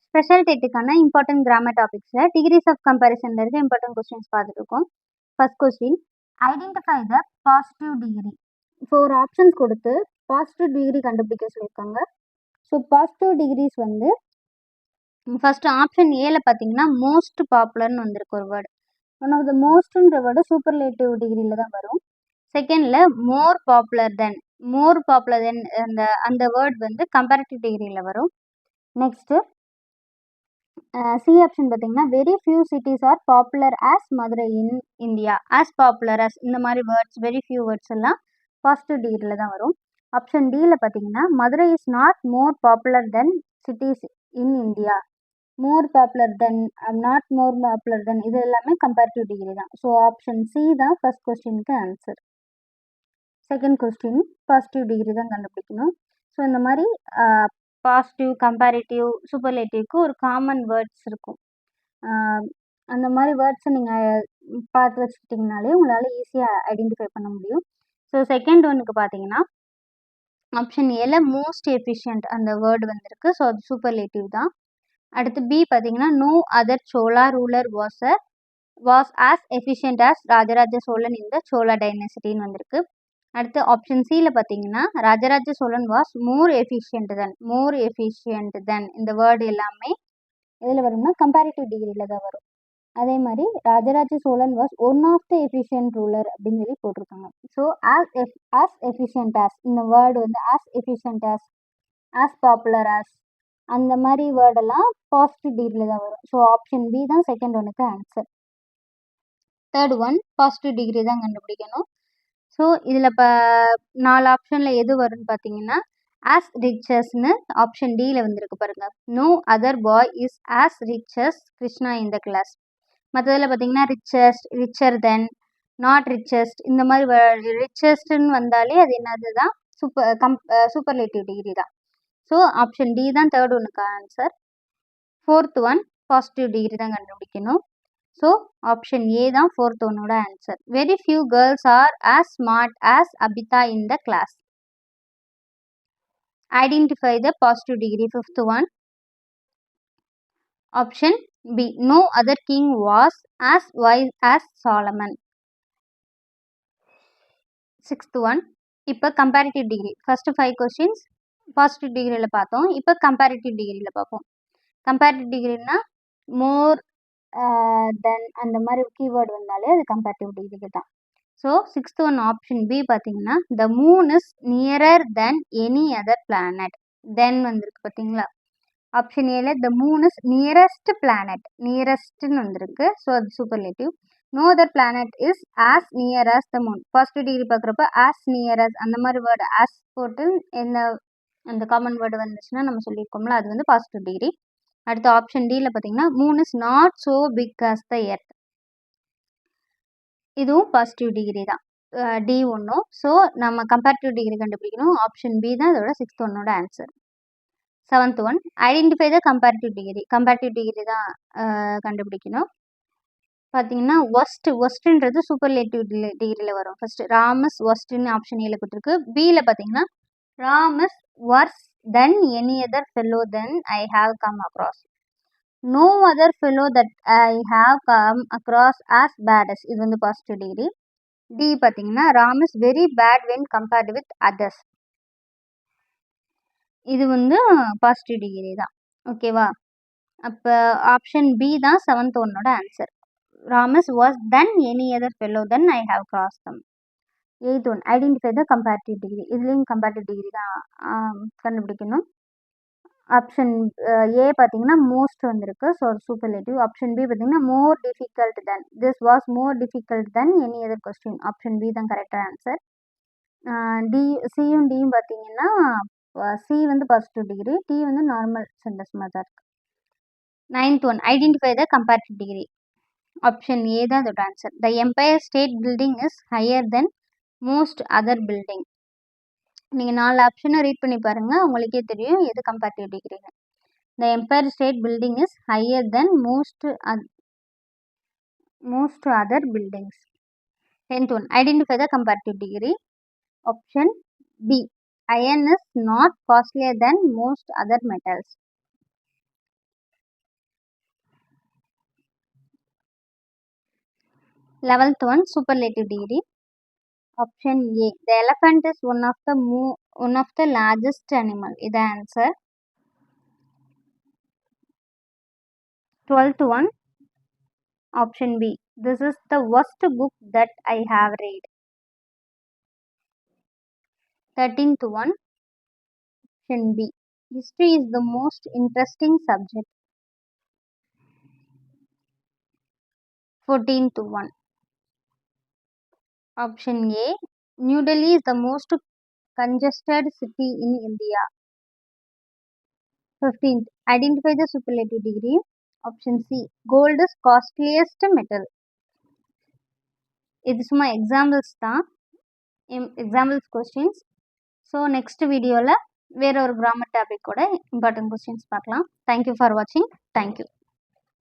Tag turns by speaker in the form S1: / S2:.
S1: Special டெட்டுக்கான important grammar டாபிக்ஸில் degrees of கம்பேரிசனில் இருக்க இம்பார்ட்டன்ட் கொஸ்டின்ஸ் பார்த்துட்டு இருக்கோம். First question, identify the positive degree. 4 options கொடுத்து பாசிட்டிவ் டிகிரி கண்டுபிடிக்க சொல்லியிருக்காங்க. ஸோ பாசிட்டிவ் டிகிரிஸ் வந்து ஃபர்ஸ்ட் ஆப்ஷன் ஏல பார்த்தீங்கன்னா மோஸ்ட் பாப்புலர்னு வந்திருக்கு ஒரு வேர்டு. ஒன் ஆஃப் த மோஸ்ட்ன்ற வேர்டு சூப்பர்லேட்டிவ் டிகிரியில் தான் வரும். செகண்டில் மோர் பாப்புலர் தென் அந்த வேர்ட் வந்து கம்பேரிட்டிவ் டிகிரியில் வரும். நெக்ஸ்ட்டு சி ஆப்ஷன் பார்த்தீங்கன்னா very few cities are popular as Madurai in India. As popular as இந்த மாதிரி வேர்ட்ஸ், வெரி ஃபியூ வேர்ட்ஸ் எல்லாம் பாசிட்டிவ் டிகிரியில் தான் வரும். ஆப்ஷன் டியில் பார்த்தீங்கன்னா Madurai is not more popular than cities in India. More popular than, not more popular than, இது எல்லாமே கம்பேரிட்டிவ் டிகிரி தான். ஸோ ஆப்ஷன் சி தான் ஃபர்ஸ்ட் கொஸ்டினுக்கு answer. Second question positive degree தான் கண்டுபிடிக்கணும். ஸோ இந்த மாதிரி பாசிட்டிவ், கம்பேரிட்டிவ், சூப்பர்லேட்டிவ்க்கு ஒரு காமன் வேர்ட்ஸ் இருக்கும். அந்த மாதிரி வேர்ட்ஸை நீங்கள் பார்த்து வச்சுக்கிட்டிங்கனாலே உங்களால் ஈஸியாக ஐடென்டிஃபை பண்ண முடியும். ஸோ செகண்ட் ஒன்றுக்கு பார்த்தீங்கன்னா ஆப்ஷன் ஏல மோஸ்ட் எஃபிஷியன்ட் அந்த வேர்டு வந்திருக்கு. ஸோ அது சூப்பர்லேட்டிவ் தான். அடுத்து பி பார்த்தீங்கன்னா no other Chola ruler was as efficient as Rajaraja Cholan இந்த சோழா டைனசிட்டின்னு வந்திருக்கு. அடுத்து ஆப்ஷன் சியில் பார்த்தீங்கன்னா Rajaraja Cholan was more efficient than இந்த வேர்டு எல்லாமே எதில் வரும்னா கம்பேரிட்டிவ் டிகிரியில் தான் வரும். அதே மாதிரி Rajaraja Cholan was one of the efficient ruler அப்படின்னு சொல்லி போட்டிருக்காங்க. ஸோ ஆஸ் எஃபிஷியன்ட் ஆஸ் இந்த வேர்டு வந்து as efficient as popular as அந்த மாதிரி வேர்டெல்லாம் பாசிட்டிவ் டிகிரியில் தான் வரும். ஸோ ஆப்ஷன் பி தான் செகண்ட் ஒனுக்கு answer. Third one positive degree தான் கண்டுபிடிக்கணும். ஸோ இதில் இப்போ 4 ஆப்ஷனில் எது வரும்னு பார்த்தீங்கன்னா ஆஸ் ரிச்சஸ்ன்னு ஆப்ஷன் டியில் வந்திருக்கு பாருங்க. No other boy is as riches Krishna இந்த கிளாஸ். மற்றதில் பார்த்தீங்கன்னா richest, richer than, not richest இந்த மாதிரி ரிச்சஸ்ட்ன்னு வந்தாலே அது என்னது தான் சூப்பர்லேட்டிவ் டிகிரி தான். ஸோ ஆப்ஷன் டி தான் தேர்ட் ஒனுக்கு answer. Fourth one positive degree தான் கண்டுபிடிக்கணும். ஸோ ஆப்ஷன் ஏ தான் ஃபோர்த் ஒன்னோட answer. Very few girls are as smart as Abitha in the class. Identify the positive degree. Fifth one option B no other king was as wise as Solomon. Sixth one இப்போ comparative degree. First 5 questions positive டிகிரியில் பார்த்தோம். இப்போ comparative டிகிரியில் பார்ப்போம். Comparative டிகிரினா மோர் தென் அந்த மாதிரி keyword வந்தாலே அது கம்பேரிட்டிவ் டிகிரி தான். So sixth one option B பார்த்தீங்கன்னா the moon is nearer than any other planet. Than வந்திருக்கு பார்த்தீங்களா. ஆப்ஷன் ஏல the moon is nearest planet, நியரஸ்ட்னு வந்திருக்கு. ஸோ அது superlative. No other planet is as near as the moon. Positive degree பார்க்குறப்ப as near as அந்த மாதிரி word as போட்டு அந்த காமன் வேர்டு வந்துச்சுன்னா நம்ம சொல்லியிருக்கோம்ல, அது வந்து பாசிட்டிவ் டிகிரி. அடுத்த ஆப்ஷன் டியில் பார்த்தீங்கன்னா moon is not so big as the earth. இதுவும் பாசிட்டிவ் டிகிரி தான். டி ஒன்றும். ஸோ நம்ம கம்பேரிட்டிவ் டிகிரி கண்டுபிடிக்கணும். ஆப்ஷன் பி தான் இதோட சிக்ஸ்த் ஒன்னோட answer. Seventh one identify the comparative degree. Comparative degree தான் கண்டுபிடிக்கணும். பார்த்தீங்கன்னா ஒஸ்ட்ன்றது சூப்பர்லேட்டிவ் டிகிரியில் வரும். ஃபர்ஸ்ட் ராமஸ் ஒஸ்ட்னு ஆப்ஷன் ஏல கொடுத்துருக்கு. பியில் பார்த்தீங்கன்னா Ram is worse than any other fellow than I have come across. No other fellow that I have come across as bad as. இது வந்து பாசிட்டிவ் டிகிரி. டி பார்த்தீங்கன்னா Ram is very bad when compared with others. இது வந்து positive degree தான். ஓகேவா. அப்போ option B தான் seventh ஒன்னோட answer. Ram is worse than any other fellow than I have cross them. Eighth one identify the comparative degree. இதுலேயும் comparative degree தான் கண்டுபிடிக்கணும். ஆப்ஷன் ஏ பார்த்தீங்கன்னா மோஸ்ட் வந்திருக்கு. So superlative. ஆப்ஷன் பி பார்த்தீங்கன்னா more difficult than, this was more difficult than any other question. Option B தான் கரெக்டாக answer. D சியும் டியும் பார்த்தீங்கன்னா சி வந்து பாசிட்டிவ் டிகிரி, டி வந்து நார்மல் சென்டென்ஸ் மாதிரி தான் இருக்குது. Ninth one identify the comparative degree. Option A தான் அதோட answer. The Empire State Building is higher than most other building. நீங்கள் 4 ஆப்ஷனை ரீட் பண்ணி பாருங்கள், உங்களுக்கே தெரியும் எது கம்பேரிட்டிவ் டிகிரின்னு. The Empire State Building is higher than most other buildings. 10th one identify the comparative degree. Option B iron is not costlier than most other metals. 11th one, superlative degree. Option A, the elephant is one of the largest animal. இது answer. 12th one, option B, this is the worst book that I have read. 13th one, option B, history is the most interesting subject. 14th one, option A, New Delhi is the most congested city in India. 15th, identify the superlative degree. Option C, gold is costliest metal. இது சும்மா examples தான், examples questions. So next வீடியோவில் வேற ஒரு grammar டாபிக்கோட important questions பார்க்கலாம். Thank you for வாட்சிங். Thank you.